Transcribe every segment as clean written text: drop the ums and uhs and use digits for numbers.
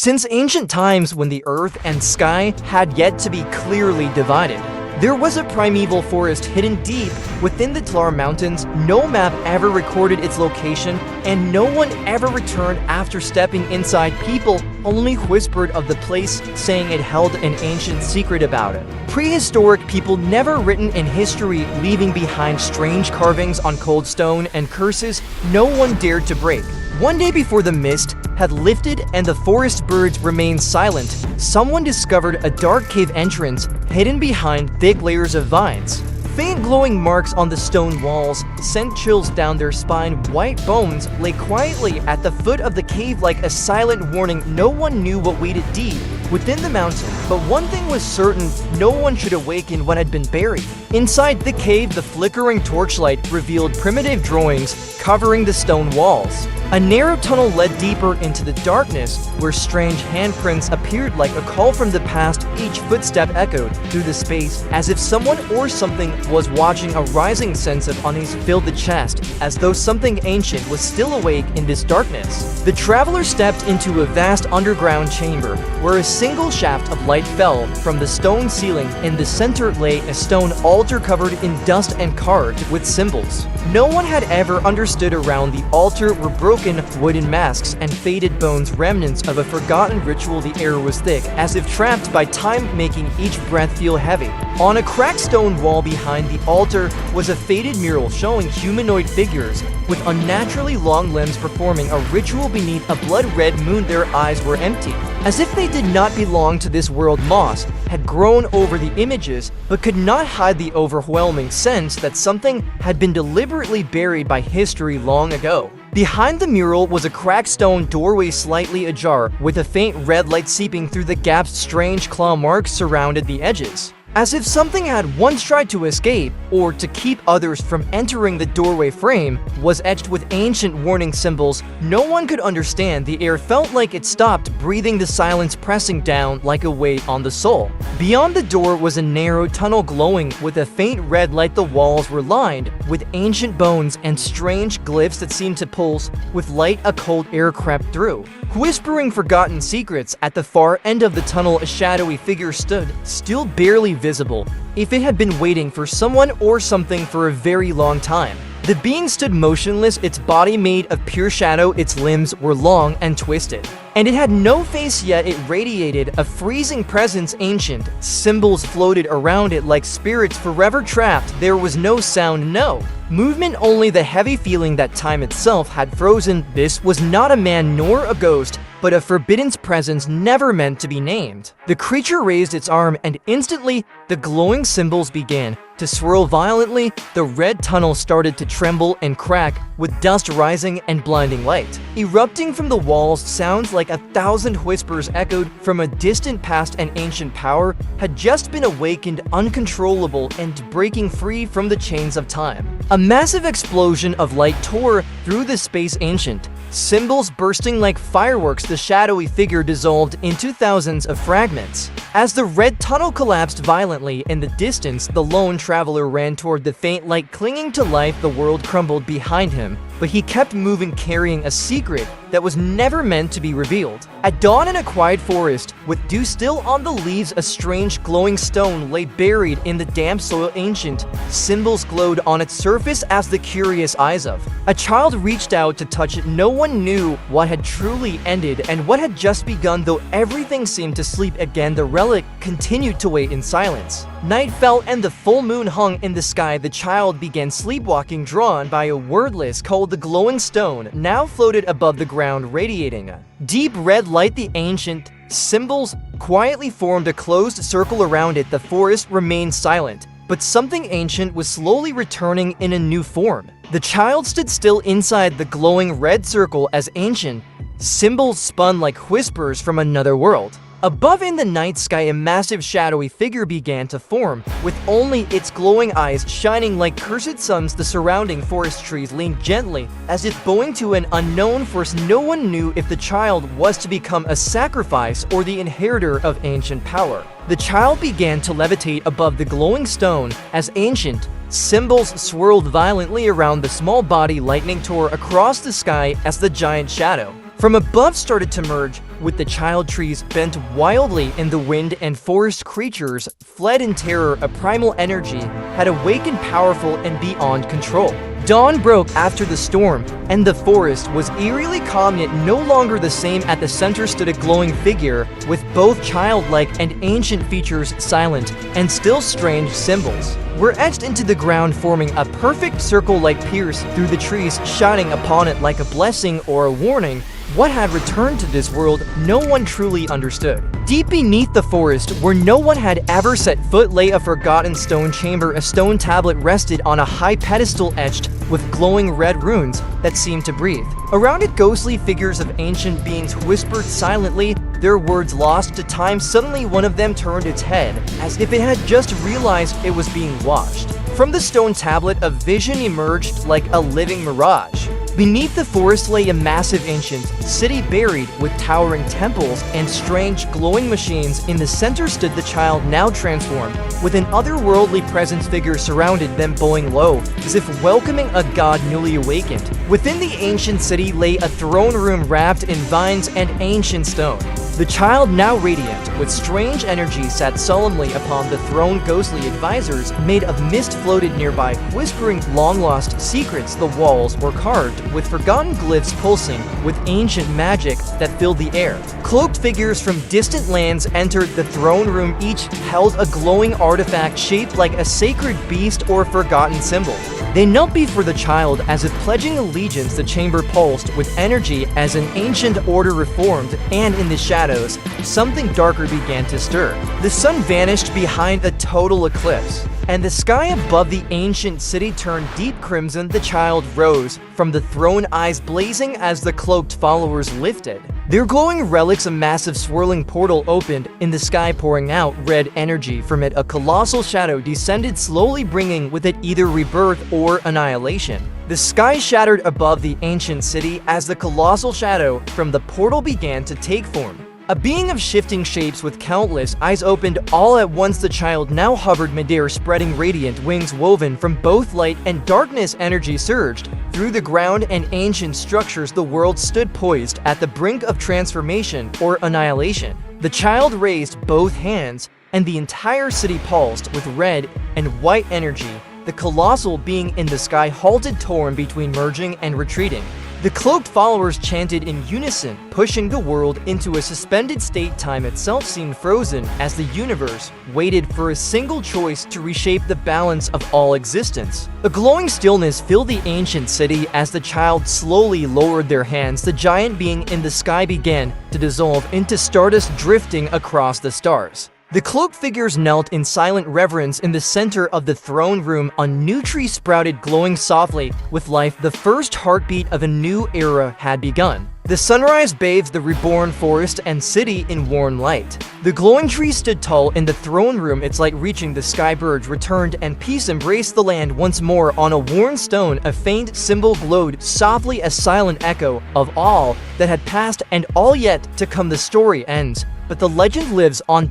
Since ancient times when the earth and sky had yet to be clearly divided, there was a primeval forest hidden deep within the Tlar Mountains. No map ever recorded its location, and no one ever returned after stepping inside. People only whispered of the place, saying it held an ancient secret about it. Prehistoric people never written in history, leaving behind strange carvings on cold stone and curses no one dared to break. One day before the mist had lifted and the forest birds remained silent, someone discovered a dark cave entrance hidden behind thick layers of vines. Faint glowing marks on the stone walls sent chills down their spine. White bones lay quietly at the foot of the cave like a silent warning. No one knew what waited deep within the mountain, but one thing was certain: no one should awaken what had been buried. Inside the cave, the flickering torchlight revealed primitive drawings covering the stone walls. A narrow tunnel led deeper into the darkness, where strange handprints appeared like a call from the past. Each footstep echoed through the space, as if someone or something was watching. A rising sense of unease filled the chest, as though something ancient was still awake in this darkness. The traveler stepped into a vast underground chamber, where a single shaft of light fell from the stone ceiling. In the center lay a stone altar covered in dust and carved with symbols no one had ever understood. Around the altar were broken wooden masks and faded bones, remnants of a forgotten ritual. The air was thick, as if trapped by time, making each breath feel heavy. On a cracked stone wall behind the altar was a faded mural showing humanoid figures with unnaturally long limbs performing a ritual beneath a blood-red moon. Their eyes were empty, as if they did not belong to this world. Moss had grown over the images, but could not hide the overwhelming sense that something had been deliberately buried by history long ago. Behind the mural was a cracked stone doorway slightly ajar, with a faint red light seeping through the gaps. Strange claw marks surrounded the edges, as if something had once tried to escape, or to keep others from entering. The doorway frame was etched with ancient warning symbols no one could understand. The air felt like it stopped breathing, the silence pressing down like a weight on the soul. Beyond the door was a narrow tunnel glowing with a faint red light. The walls were lined with ancient bones and strange glyphs that seemed to pulse with light. A cold air crept through, whispering forgotten secrets. At the far end of the tunnel, a shadowy figure stood, still barely visible, if it had been waiting for someone or something for a very long time. The being stood motionless, its body made of pure shadow. Its limbs were long and twisted, and it had no face, yet it radiated a freezing presence. Ancient symbols floated around it like spirits forever trapped. There was no sound, no movement, only the heavy feeling that time itself had frozen. This was not a man nor a ghost, but a forbidden presence never meant to be named. The creature raised its arm, and instantly the glowing symbols began to swirl violently. The red tunnel started to tremble and crack, with dust rising and blinding light erupting from the walls. Sounds like 1,000 whispers echoed from a distant past. An ancient power had just been awakened, uncontrollable and breaking free from the chains of time. A massive explosion of light tore through the space, ancient symbols bursting like fireworks. The shadowy figure dissolved into thousands of fragments. As the red tunnel collapsed violently in the distance, the lone traveler ran toward the faint light, clinging to life. The world crumbled behind him, but he kept moving, carrying a secret that was never meant to be revealed. At dawn, in a quiet forest, with dew still on the leaves, a strange glowing stone lay buried in the damp soil. Ancient symbols glowed on its surface as the curious eyes of a child reached out to touch it. No one knew what had truly ended and what had just begun. Though everything seemed to sleep again, the relic continued to wait in silence. Night fell and the full moon hung in the sky. The child began sleepwalking, drawn by a wordless call. The glowing stone now floated above the ground, radiating a deep red light. The ancient symbols quietly formed a closed circle around it. The forest remained silent, but something ancient was slowly returning in a new form. The child stood still inside the glowing red circle as ancient symbols spun like whispers from another world. Above in the night sky, a massive shadowy figure began to form, with only its glowing eyes shining like cursed suns. The surrounding forest trees leaned gently, as if bowing to an unknown force. No one knew if the child was to become a sacrifice or the inheritor of ancient power. The child began to levitate above the glowing stone as ancient symbols swirled violently around the small body. Lightning tore across the sky as the giant shadow from above started to merge, with the child trees bent wildly in the wind and forest creatures fled in terror. A primal energy had awakened, powerful and beyond control. Dawn broke after the storm, and the forest was eerily calm yet no longer the same. At the center stood a glowing figure, with both childlike and ancient features, silent and still strange symbols were etched into the ground, forming a perfect circle like pierce through the trees, shining upon it like a blessing or a warning. What had returned to this world, no one truly understood. Deep beneath the forest, where no one had ever set foot, lay a forgotten stone chamber. A stone tablet rested on a high pedestal etched with glowing red runes that seemed to breathe. Around it, ghostly figures of ancient beings whispered silently, their words lost to time. Suddenly, one of them turned its head, as if it had just realized it was being watched. From the stone tablet, a vision emerged like a living mirage. Beneath the forest lay a massive ancient city buried with towering temples and strange glowing machines. In the center stood the child, now transformed, with an otherworldly presence. Figure surrounded them, bowing low, as if welcoming a god newly awakened. Within the ancient city lay a throne room wrapped in vines and ancient stone. The child, now radiant with strange energy, sat solemnly upon the throne. Ghostly advisors made of mist floated nearby, whispering long-lost secrets. The walls were carved with forgotten glyphs, pulsing with ancient magic that filled the air. Cloaked figures from distant lands entered the throne room. Each held a glowing artifact shaped like a sacred beast or forgotten symbol. They knelt before the child as if pledging allegiance. The chamber pulsed with energy as an ancient order reformed, and in the shadows, something darker began to stir. The sun vanished behind a total eclipse, and the sky above the ancient city turned deep crimson. The child rose from the throne, eyes blazing as the cloaked followers lifted their glowing relics. A massive swirling portal opened in the sky, pouring out red energy from it. A colossal shadow descended slowly, bringing with it either rebirth or annihilation. The sky shattered above the ancient city as the colossal shadow from the portal began to take form. A being of shifting shapes with countless eyes opened all at once. The child now hovered midair, spreading radiant wings woven from both light and darkness. Energy surged through the ground and ancient structures. The world stood poised at the brink of transformation or annihilation. The child raised both hands, and the entire city pulsed with red and white energy. The colossal being in the sky halted, torn between merging and retreating. The cloaked followers chanted in unison, pushing the world into a suspended state. Time itself seemed frozen as the universe waited for a single choice to reshape the balance of all existence. A glowing stillness filled the ancient city as the child slowly lowered their hands. The giant being in the sky began to dissolve into stardust, drifting across the stars. The cloaked figures knelt in silent reverence in the center of the throne room. A new tree sprouted, glowing softly with life. The first heartbeat of a new era had begun. The sunrise bathed the reborn forest and city in warm light. The glowing tree stood tall in the throne room, its light reaching the sky. Birds returned and peace embraced the land once more. On a worn stone, a faint symbol glowed softly, a silent echo of all that had passed and all yet to come. The story ends, but the legend lives on.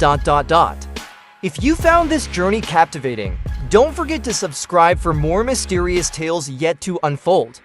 If you found this journey captivating, don't forget to subscribe for more mysterious tales yet to unfold.